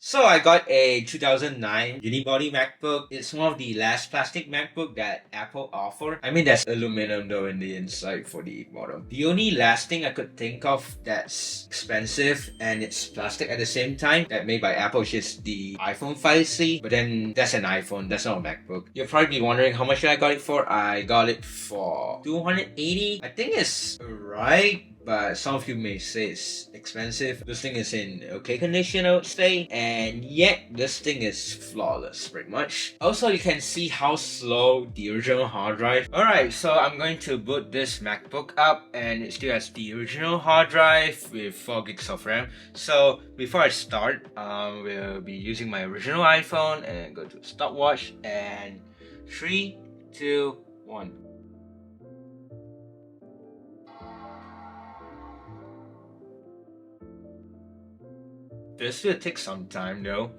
So I got a 2009 Unibody MacBook. It's one of the last plastic MacBook that Apple offer. I mean, there's aluminum though in the inside for the bottom. The only last thing I could think of that's expensive and it's plastic at the same time that made by Apple is just the iPhone 5C. But then that's an iPhone, that's not a MacBook. You'll probably be wondering how much I got it for. I got it for $280. I think it's right, but some of you may say it's expensive. This thing is in okay condition, I would say, and yet this thing is flawless pretty much. Also, you can see how slow the original hard drive. Alright, so I'm going to boot this MacBook up and it still has the original hard drive with 4 gigs of RAM. So before I start, we'll be using my original iPhone and go to stopwatch and 3, 2, 1. This will take some time though,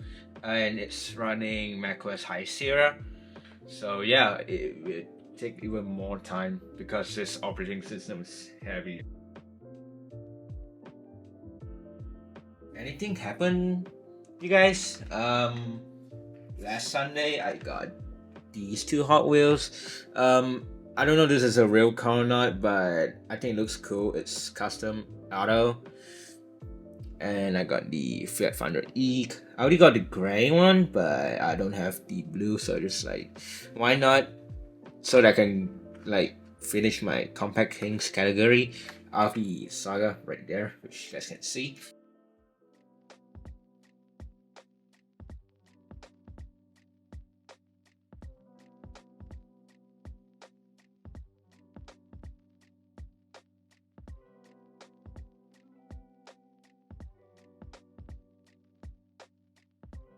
and it's running macOS High Sierra, so yeah, it will take even more time because this operating system is heavy. Anything happen, you guys? Last Sunday I got these 2 Hot Wheels. I don't know if this is a real car or not, but I think it looks cool. It's custom auto. And I got the Fiat 500e. I already got the gray one, but I don't have the blue, so just like, why not? So that I can like finish my compact things category of the Saga right there, which you guys can see.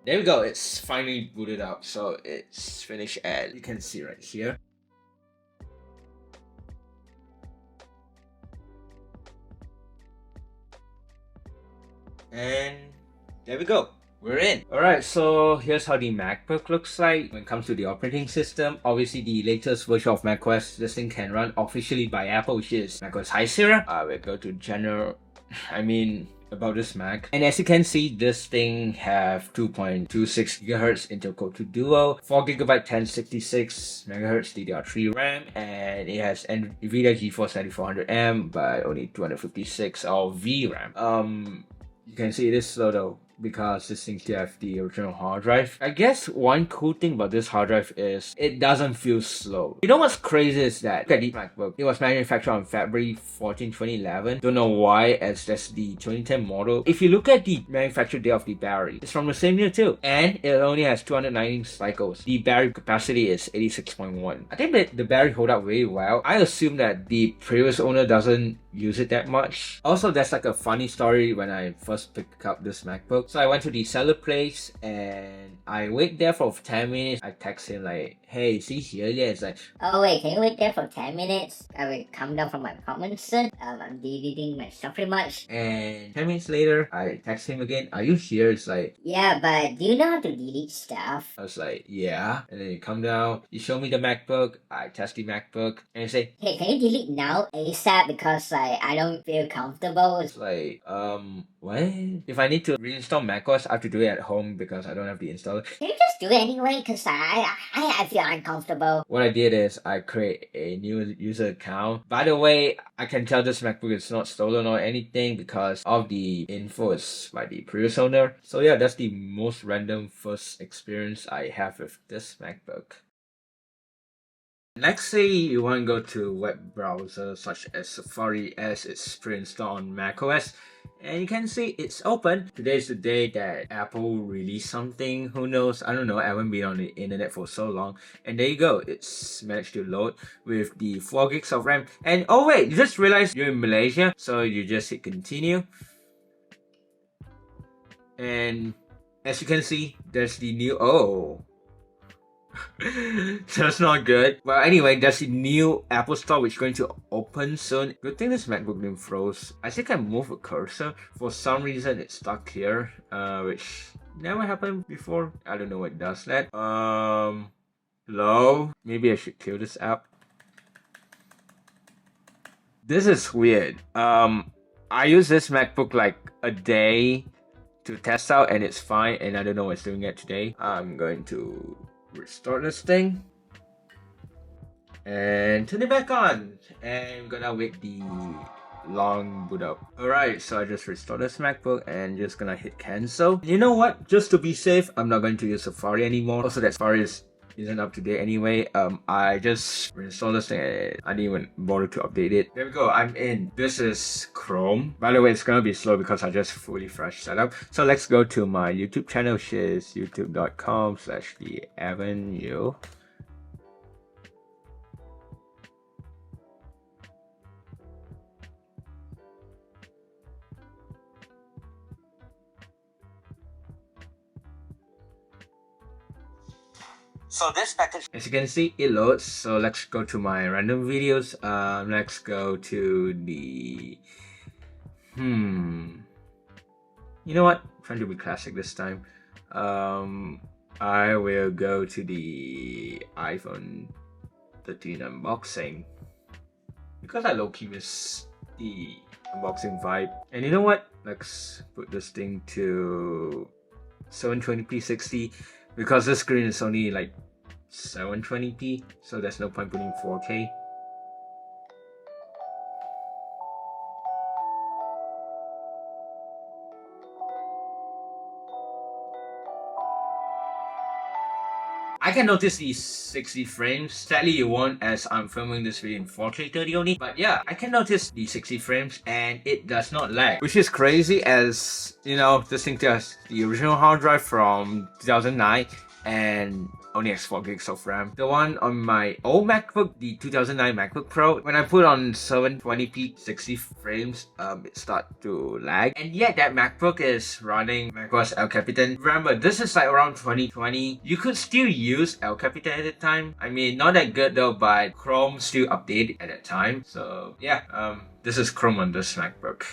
There we go, it's finally booted up, so it's finished as you can see right here. And there we go, we're in. Alright, so here's how the MacBook looks like when it comes to the operating system. Obviously, the latest version of macOS, this thing can run officially by Apple, which is macOS High Sierra. We'll go to general, about this Mac, and as you can see, this thing have 2.26 GHz Intel Core 2 Duo, 4GB 1066 MHz DDR3 RAM, and it has Nvidia GeForce 9400M but only 256 of VRAM. You can see it is slow though, because this thing still have the original hard drive. I guess one cool thing about this hard drive is it doesn't feel slow. You know what's crazy is that, look at the MacBook. It was manufactured on February 14, 2011. Don't know why, as that's the 2010 model. If you look at the manufacture date of the battery, it's from the same year too. And it only has 290 cycles. The battery capacity is 86.1. I think that the battery hold up really well. I assume that the previous owner doesn't use it that much. Also, that's like a funny story when I first picked up this MacBook. So I went to the seller place and I wait there for 10 minutes. I text him like, hey, is he here yet? It's like, oh wait, can you wait there for 10 minutes? I will come down from my apartment soon. I'm deleting my stuff pretty much. And 10 minutes later, I text him again, are you here? It's like, yeah, but do you know how to delete stuff? I was like, yeah. And then you come down, you show me the MacBook, I test the MacBook, and you say, hey, can you delete now ASAP because like I don't feel comfortable? It's like, what? If I need to reinstall macOS, I have to do it at home because I don't have the installer. Can you just do it anyway? Cause I feel uncomfortable. What I did is I create a new user account. By the way, I can tell this MacBook is not stolen or anything because of the info is by the previous owner. So yeah, that's the most random first experience I have with this MacBook. Next, say you want to go to web browser such as Safari as it's pre-installed on macOS, and you can see it's open. Today is the day that Apple released something, who knows, I don't know, I haven't been on the internet for so long. And there you go, it's managed to load with the 4 gigs of RAM. And oh wait, you just realized you're in Malaysia, so you just hit continue. And as you can see, there's the new, so that's not good. Well, anyway, there's a new Apple Store which is going to open soon. Good thing this MacBook didn't froze. I think I moved a cursor. For some reason, it's stuck here, which never happened before. I don't know what does that. Hello? Maybe I should kill this app. This is weird. I use this MacBook like a day to test out and it's fine and I don't know what's doing it today. I'm going to restore this thing and turn it back on, and I'm gonna wait the long boot up. Alright, so I just restored this MacBook and just gonna hit cancel. You know what? Just to be safe, I'm not going to use Safari anymore. Also, that Safari isn't up to date anyway. I just reinstalled this thing and I didn't even bother to update it. There we go, I'm in. This is Chrome. By the way, it's gonna be slow because I just fully fresh setup. So let's go to my YouTube channel, which is youtube.com/Yeoh. So this package, as you can see, it loads. So let's go to my random videos. Let's go to the you know what? I'm trying to be classic this time. I will go to the iPhone 13 unboxing because I low-key miss the unboxing vibe. And you know what? Let's put this thing to 720p 60 because this screen is only like 720p, so there's no point putting 4K. I can notice these 60 frames. Sadly, you won't, as I'm filming this video in 4K 30 only. But yeah, I can notice the 60 frames and it does not lag, which is crazy, as you know, this thing has the original hard drive from 2009 and only has 4 gigs of RAM. The one on my old MacBook, the 2009 MacBook Pro, when I put on 720p 60 frames, it starts to lag. And yet that MacBook is running macOS El Capitan. Remember, this is like around 2020. You could still use El Capitan at the time. I mean, not that good though, but Chrome still updated at that time. So yeah, this is Chrome on this MacBook.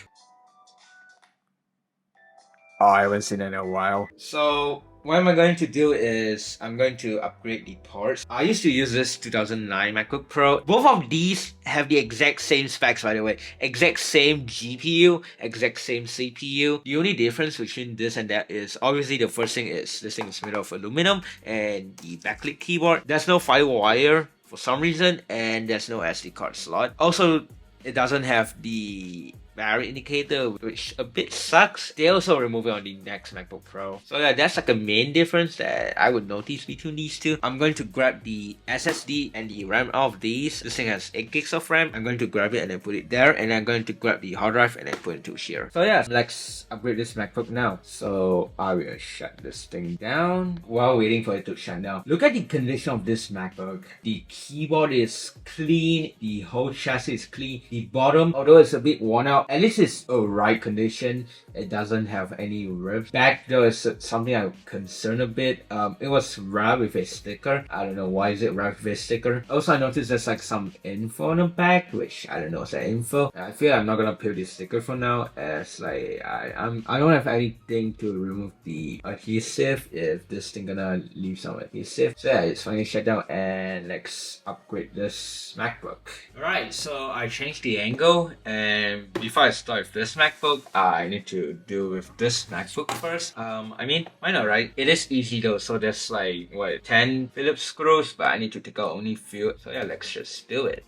Oh, I haven't seen it in a while. So what am I going to do is I'm going to upgrade the ports. I used to use this 2009 MacBook Pro. Both of these have the exact same specs, by the way. Exact same GPU, exact same CPU. The only difference between this and that is obviously the first thing is this thing is made of aluminum and the backlit keyboard. There's no firewire for some reason and there's no SD card slot. Also, it doesn't have the barrier indicator, which a bit sucks. They also remove it on the next MacBook Pro. So yeah, that's like a main difference that I would notice between these two. I'm going to grab the SSD and the RAM out of these. This thing has 8 gigs of RAM. I'm going to grab it and then put it there, and I'm going to grab the hard drive and then put it into here. So yeah, let's upgrade this MacBook now. So I will shut this thing down while waiting for it to shut down. Look at the condition of this MacBook. The keyboard is clean, the whole chassis is clean. The bottom, although it's a bit worn out, at least it's alright condition. It doesn't have any rips. Back though is something I'm concerned a bit. It was wrapped with a sticker. I don't know why is it wrapped with a sticker. Also, I noticed there's like some info on the back, which I don't know what's that info. I feel I'm not gonna peel this sticker for now, as like I don't have anything to remove the adhesive if this thing gonna leave some adhesive. So yeah, it's finally shut down and let's upgrade this MacBook. Alright, so I changed the angle, and before I start with this MacBook, I need to do with this MacBook first. I mean, why not, right? It is easy though, so there's like, what, 10 Phillips screws, but I need to take out only few. So yeah, let's just do it.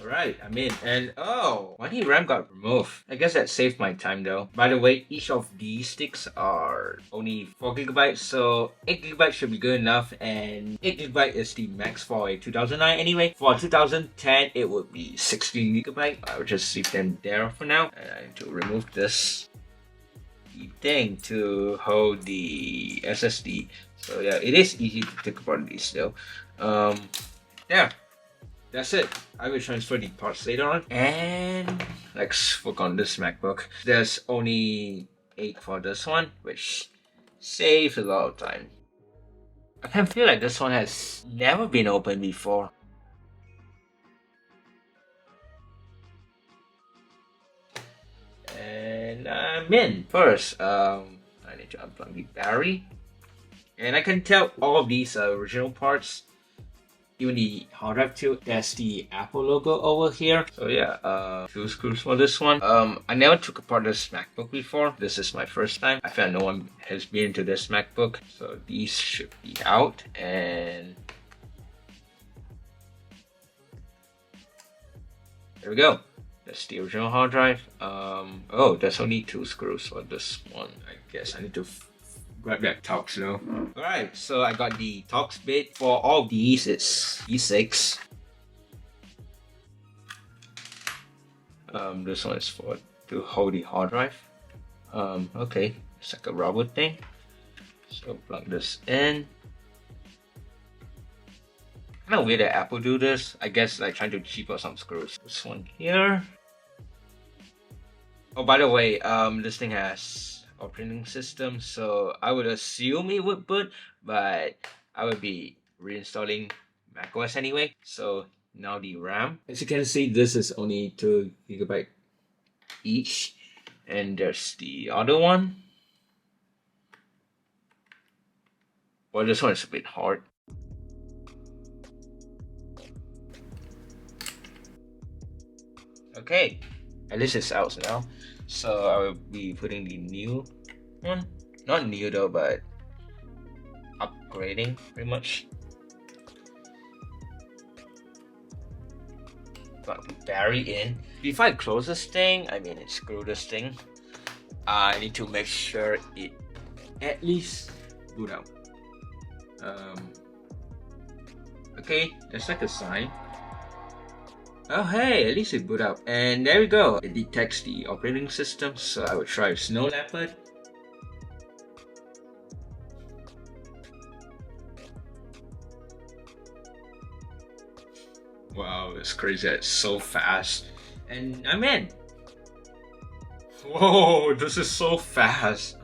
Alright, I'm in. And oh, why the RAM got removed? I guess that saved my time though. By the way, each of these sticks are only 4GB, so 8GB should be good enough, and 8GB is the max for a 2009 anyway. For 2010, it would be 16GB. I will just leave them there for now. And I need to remove this thing to hold the SSD. So yeah, it is easy to take apart these though. Yeah. That's it. I will transfer the parts later on. And let's work on this MacBook. There's only 8 for this one, which saves a lot of time. I can feel like this one has never been opened before. And I'm in. First, I need to unplug the battery. And I can tell all of these are original parts. Even the hard drive too. There's the Apple logo over here. So yeah, 2 screws for this one. I never took apart this MacBook before. This is my first time. I found no one has been to this MacBook. So these should be out, and there we go. That's the original hard drive. Oh, there's only 2 screws for this one. I guess I need to grab that Tox though. Alright, so I got the Tox bit. For all these, it's E6. This one is for to hold the hard drive. Okay, it's like a rubber thing. So plug this in. Kind of weird that Apple do this. I guess like trying to cheap out some screws. This one here. Oh, by the way, this thing has operating system, so I would assume it would boot, but I would be reinstalling macOS anyway. So now the RAM. As you can see, this is only 2 GB each, and there's the other one. Well, this one is a bit hard. Okay, at least it's out now. So I will be putting the new one. Not new though, but upgrading pretty much. Got the battery in. Before I close this thing, screw this thing, I need to make sure it at least boot out. Okay, that's like a sign. Oh hey, at least it boot up. And there we go. It detects the operating system, so I will try Snow Leopard. Wow, it's crazy. It's so fast. And I'm in. Whoa, this is so fast.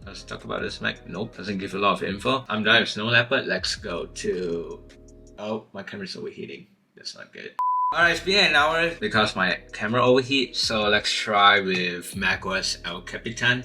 Let's talk about this Mac. Nope, doesn't give a lot of info. I'm done with Snow Leopard. Let's go to... Oh, my camera's overheating. That's not good. Alright, it's been an hour because my camera overheat, so let's try with macOS El Capitan.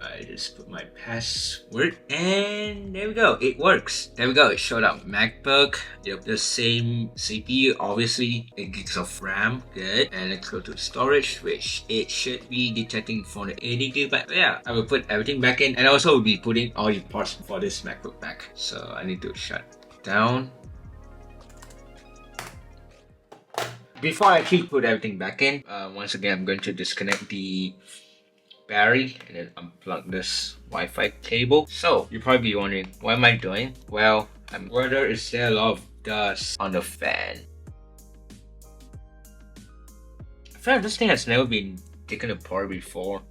I just put my password and there we go, it works. There we go, it showed up. MacBook, yep, the same CPU, obviously 8 gigs of RAM, good. And let's go to storage, which it should be detecting 480 GB. But yeah, I will put everything back in, and also will be putting all the parts for this MacBook back. So I need to shut down. Before I actually put everything back in, once again I'm going to disconnect the battery and then unplug this Wi-Fi cable. So you're probably wondering, what am I doing? Well, whether is there a lot of dust on the fan. I feel like this thing has never been taken apart before.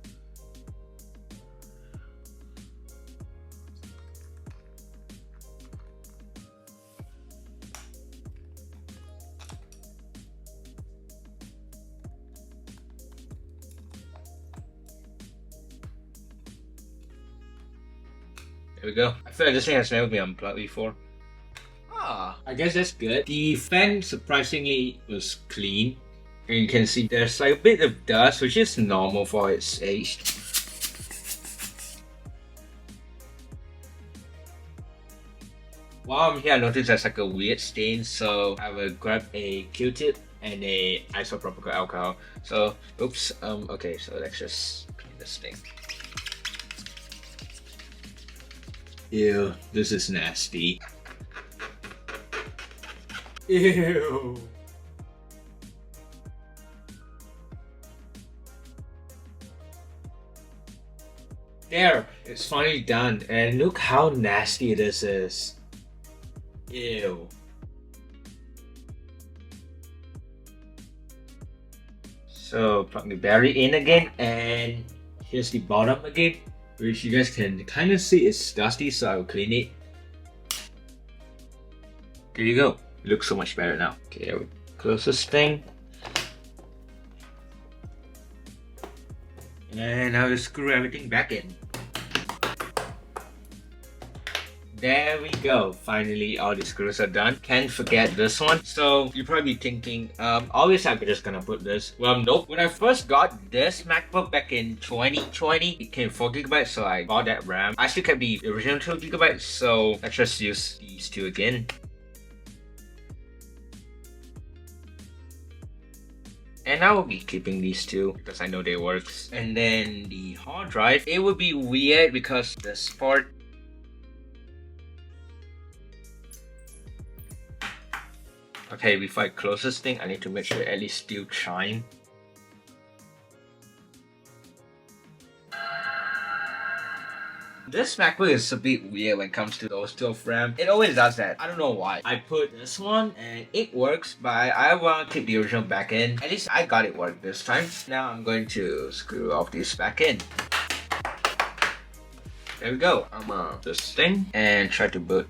There we go. I feel like this thing has never been unplugged before. I guess that's good. The fan surprisingly was clean. And you can see there's like a bit of dust, which is normal for its age. While I'm here, I noticed there's like a weird stain, so I will grab a Q-tip and a isopropyl alcohol. So, oops, okay, so let's just clean this thing. Ew, this is nasty. Ew. There, it's finally done, and look how nasty this is. Ew. So plug the battery in again, and here's the bottom again, which you guys can kind of see it's dusty, so I'll clean it. There you go. It looks so much better now. Okay, I will close this thing. And I will screw everything back in. There we go. Finally, all the screws are done. Can't forget this one. So you're probably thinking, obviously I'm just gonna put this. Well, nope. When I first got this MacBook back in 2020, it came 4GB, so I bought that RAM. I still kept the original 2GB, so let's just use these two again. And I will be keeping these two because I know they works. And then the hard drive, it would be weird because this part. Okay, before I close this thing, I need to make sure at least still shine. This MacBook is a bit weird when it comes to those two of RAM. It always does that. I don't know why. I put this one and it works, but I want to keep the original back end. At least I got it work this time. Now I'm going to screw off this back end. There we go. I'm gonna this thing and try to boot.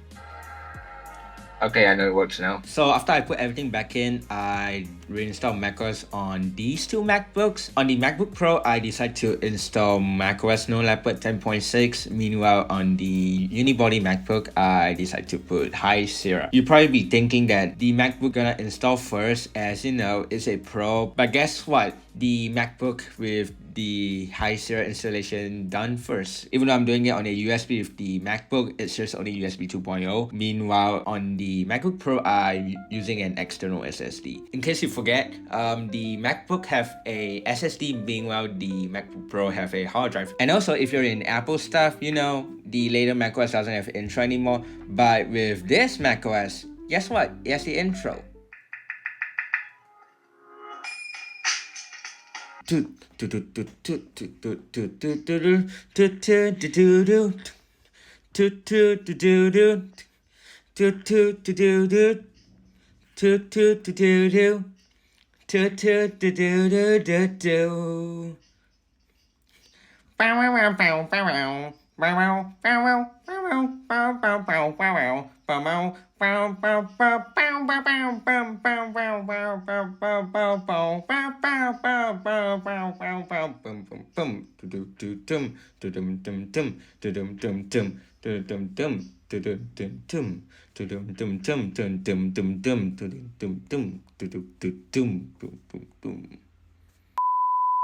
Okay, I know it works now. So after I put everything back in, I reinstalled macOS on these two MacBooks. On the MacBook Pro, I decided to install macOS No Leopard 10.6. Meanwhile, on the Unibody MacBook, I decided to put High Sierra. You'll probably be thinking that the MacBook gonna install first, as you know, it's a Pro. But guess what? The MacBook with the High Sierra installation done first. Even though I'm doing it on a USB with the MacBook, it's just only USB 2.0. Meanwhile, on the MacBook Pro, I'm using an external SSD. In case you forget, the MacBook have a SSD, meanwhile the MacBook Pro have a hard drive. And also, if you're in Apple stuff, you know, the later macOS doesn't have intro anymore. But with this macOS, guess what? It has the intro.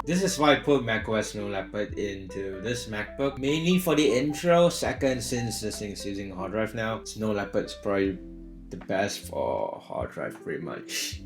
This is why I put macOS No Leopard into this MacBook. Mainly for the intro. Second, since this thing is using hard drive now, Snow Leopard's probably the best for hard drive pretty much.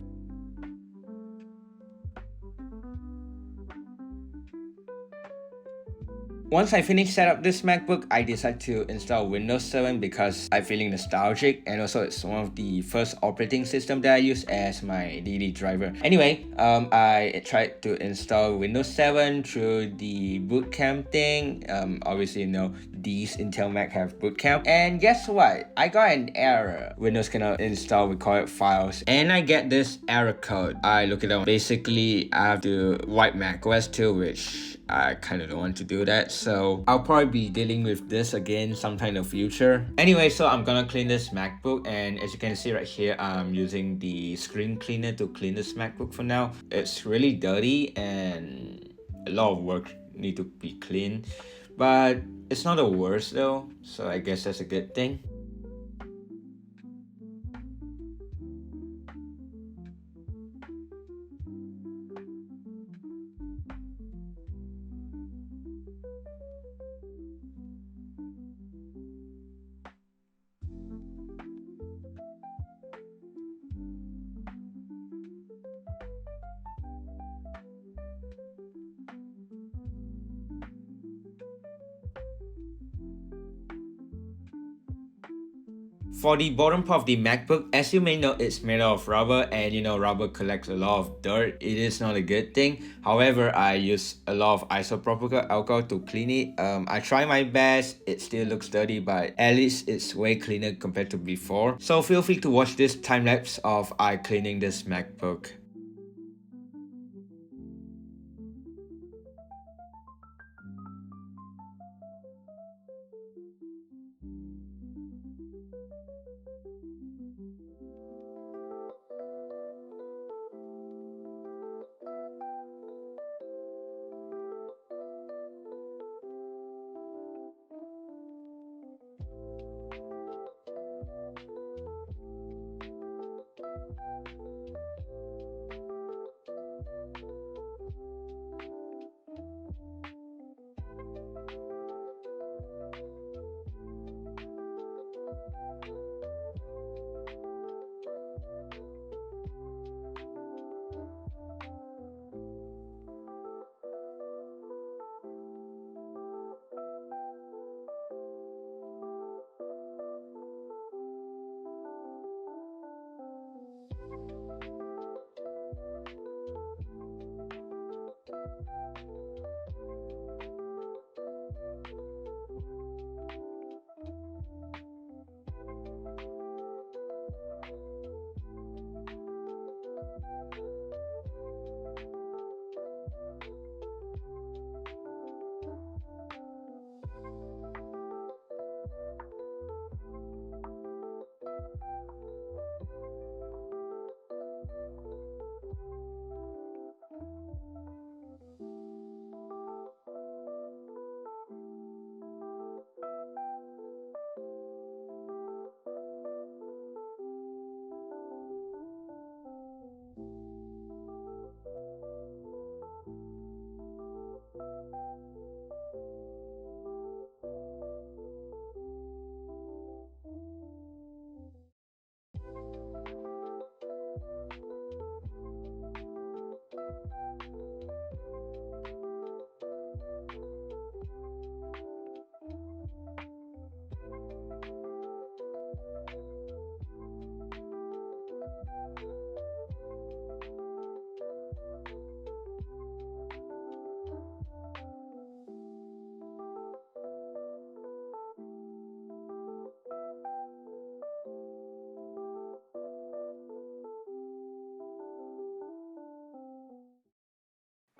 Once I finished set up this MacBook, I decided to install Windows 7 because I'm feeling nostalgic, and also it's one of the first operating system that I use as my daily driver. Anyway, I tried to install Windows 7 through the bootcamp thing. Obviously, you know, these Intel Mac have bootcamp. And guess what? I got an error. Windows cannot install required files. And I get this error code. I look it up. Basically, I have to wipe macOS too, which I kind of don't want to do that, so I'll probably be dealing with this again sometime in the future. Anyway, so I'm gonna clean this MacBook, and as you can see right here, I'm using the screen cleaner to clean this MacBook for now. It's really dirty and a lot of work need to be cleaned, but it's not the worst though, so I guess that's a good thing. For the bottom part of the MacBook, as you may know, it's made out of rubber, and you know rubber collects a lot of dirt. It is not a good thing. However, I use a lot of isopropyl alcohol to clean it. I try my best. It still looks dirty, but at least it's way cleaner compared to before. So feel free to watch this time lapse of I cleaning this MacBook.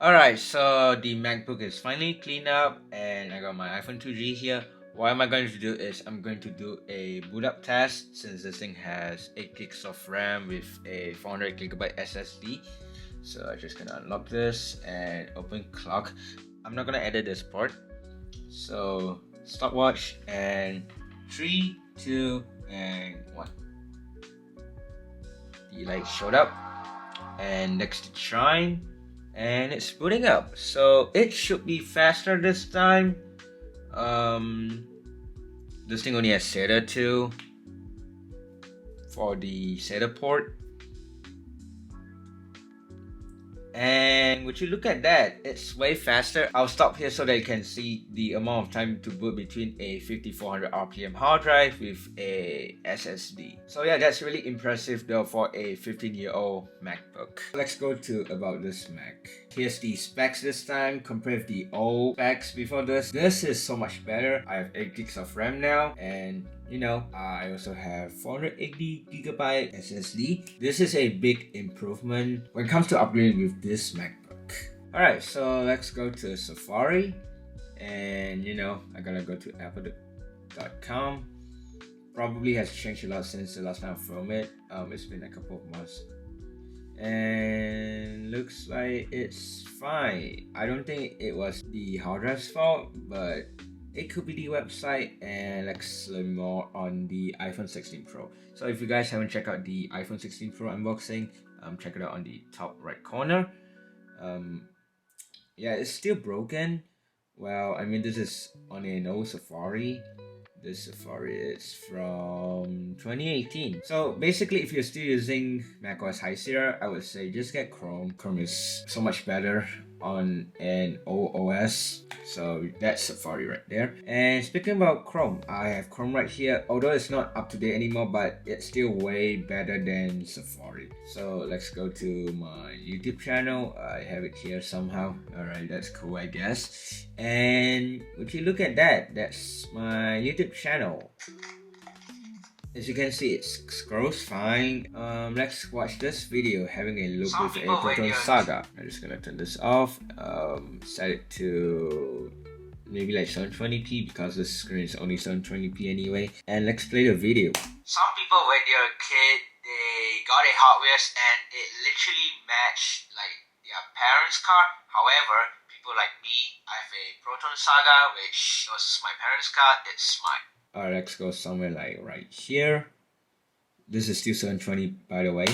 Alright, so the MacBook is finally cleaned up and I got my iPhone 2G here. What am I going to do is I'm going to do a boot up test since this thing has 8 gigs of RAM with a 400GB SSD. So I'm just gonna unlock this and open clock. I'm not gonna edit this part. So stopwatch and 3, 2, and 1. The light showed up and next to shine and it's booting up. So it should be faster this time. This thing only has SATA 2 for the SATA port. And would you look at that, it's way faster. I'll stop here so that you can see the amount of time to boot between a 5400 RPM hard drive with a SSD. So yeah, that's really impressive though for a 15-year-old MacBook. Let's go to about this Mac. Here's the specs this time compared with the old specs before this. This is so much better. I have 8 gigs of RAM now and you know, I also have 480GB SSD. This is a big improvement when it comes to upgrading with this MacBook. Alright, so let's go to Safari. And you know, I gotta go to apple.com. Probably has changed a lot since the last time I filmed it. It's been a couple of months. And looks like it's fine. I don't think it was the hard drive's fault, but it could be the website. And let's learn more on the iPhone 16 Pro. So if you guys haven't checked out the iPhone 16 Pro unboxing, check it out on the top right corner. Yeah, it's still broken. Well, I mean, this is on an old Safari. This Safari is from 2018. So basically, if you're still using macOS High Sierra, I would say just get Chrome. Chrome is so much better on an old OS. So that's Safari right there. And speaking about Chrome, I have Chrome right here. Although it's not up to date anymore, but it's still way better than Safari. So let's go to my YouTube channel. I have it here somehow. Alright, that's cool, I guess. And if you look at that, that's my YouTube channel. As you can see, it scrolls fine. Let's watch this video having a look with a Proton Saga. I'm just gonna turn this off. Set it to maybe like 720p because the screen is only 720p anyway. And let's play the video. Some people when they're a kid, they got a Hot Wheels and it literally matched like their parents' car. However, people like me, I have a Proton Saga which was my parents' car, it's mine. Alright, let's go somewhere like right here. This is still 720 by the way.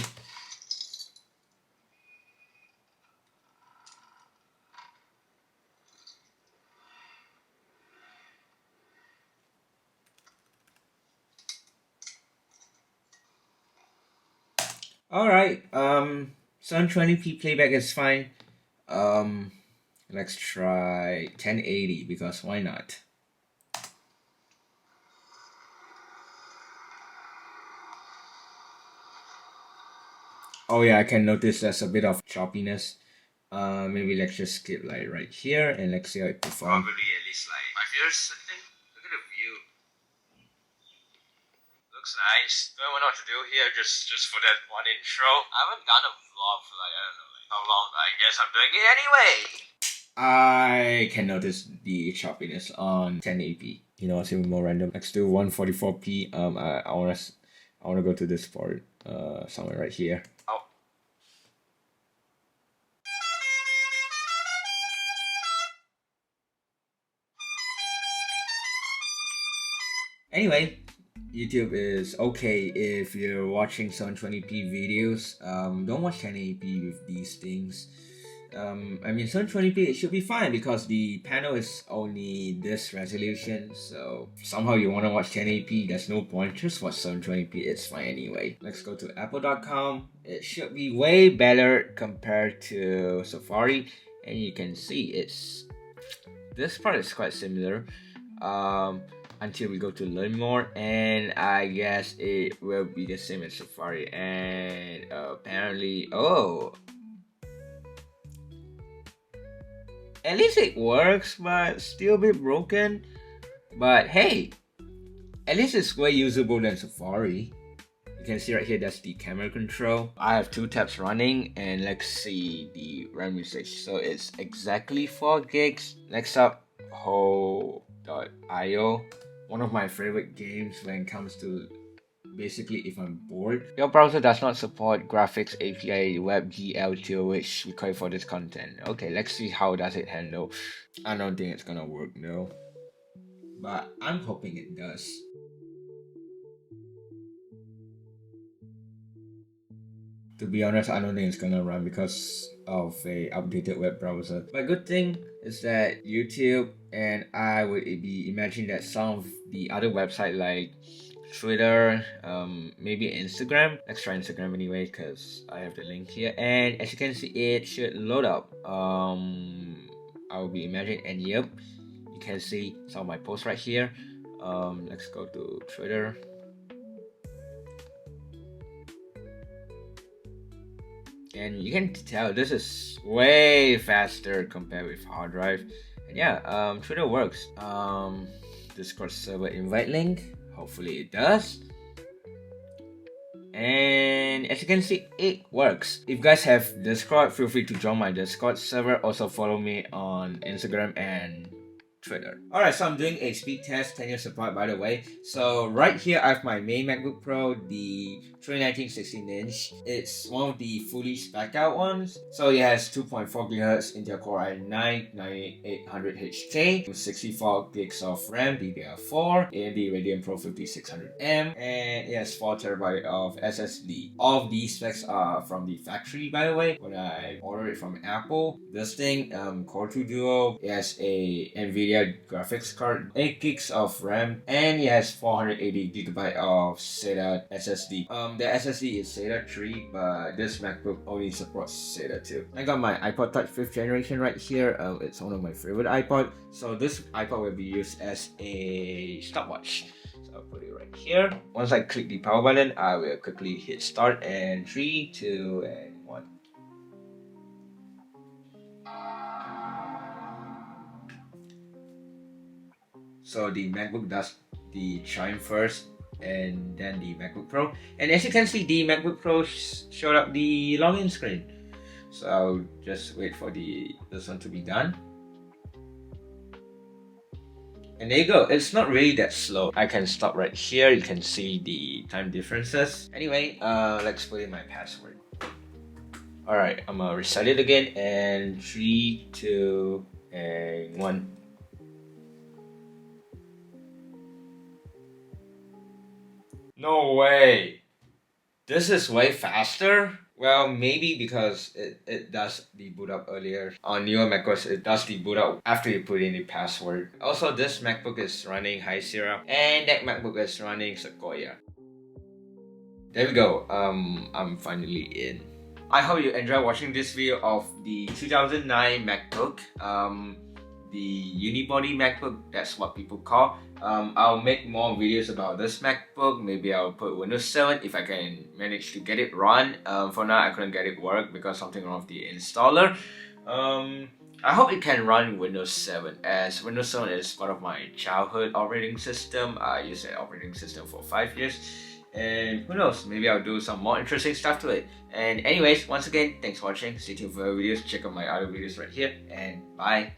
Alright, 720p playback is fine. Let's try 1080 because why not? Oh yeah, I can notice there's a bit of choppiness. Maybe let's just skip like right here and let's see how it performs. Probably at least like 5 years, I think. Look at the view. Looks nice. Don't know what to do here just for that one intro. I haven't done a vlog for like, I don't know, like how long. I guess I'm doing it anyway. I can notice the choppiness on 1080p. You know, it's even more random. Let's do 144p. I wanna go to this part. Somewhere right here. Oh. Anyway, YouTube is okay if you're watching 720p videos. Don't watch 1080p with these things. I mean 720p it should be fine because the panel is only this resolution, so somehow you want to watch 1080p, there's no point, just watch 720p, it's fine anyway. Let's go to apple.com. It should be way better compared to Safari, and you can see this part is quite similar until we go to learn more, and I guess it will be the same as Safari. And apparently, at least it works, but still a bit broken. But hey, at least it's way usable than Safari. You can see right here, that's the camera control. I have 2 tabs running, and let's see the RAM usage. So it's exactly 4 gigs. Next up, Ho.io. One of my favorite games when it comes to basically if I'm bored. Your browser does not support graphics API WebGL which required for this content. Okay, let's see how does it handle. I don't think it's gonna work, no. But I'm hoping it does. To be honest, I don't think it's gonna run because of a updated web browser. But good thing is that YouTube, and I would be imagining that some of the other websites like Twitter, maybe Instagram. Let's try Instagram anyway because I have the link here. And as you can see, it should load up. I will be imagining, and yep, you can see some of my posts right here. Let's go to Twitter. And you can tell this is way faster compared with hard drive. And yeah, Twitter works. Discord server invite link. Hopefully it does. And as you can see, it works. If you guys have Discord, feel free to join my Discord server. Also follow me on Instagram and Twitter. Alright, so I'm doing a speed test, 10 years support by the way. So right here I have my main MacBook Pro, the 2019 16-inch. It's one of the fully spec'd out ones. So it has 2.4 GHz Intel Core i9 9800HK, 64 gigs of RAM, DDR4, AMD Radeon Pro 5600M, and it has 4 TB of SSD. All of these specs are from the factory by the way. When I ordered it from Apple, this thing, Core 2 Duo, it has a Nvidia graphics card, 8 gigs of RAM, and it has 480 GB of SATA SSD. The SSD is SATA 3, but this MacBook only supports SATA 2. I got my iPod Touch 5th generation right here. It's one of my favorite iPod. So this iPod will be used as a stopwatch. So I'll put it right here. Once I click the power button, I will quickly hit start, and 3, 2, and 1. So the MacBook does the chime first, and then the MacBook Pro. And as you can see, the MacBook Pro showed up the login screen. So I'll just wait for this one to be done. And there you go. It's not really that slow. I can stop right here. You can see the time differences. Anyway, let's put in my password. Alright, I'm gonna reset it again. And 3, 2, and 1. No way! This is way faster? Well, maybe because it does the boot up earlier. On newer MacOS, it does the boot up after you put in the password. Also, this MacBook is running High Sierra, and that MacBook is running Sequoia. There we go. I'm finally in. I hope you enjoyed watching this video of the 2009 MacBook. The Unibody MacBook, that's what people call. I'll make more videos about this MacBook. Maybe I'll put Windows 7 if I can manage to get it run. For now, I couldn't get it work because something wrong with the installer. I hope it can run Windows 7, as Windows 7 is part of my childhood operating system. I used that operating system for 5 years. And who knows, maybe I'll do some more interesting stuff to it. And anyways, once again, thanks for watching. Stay tuned for other videos. Check out my other videos right here. And bye.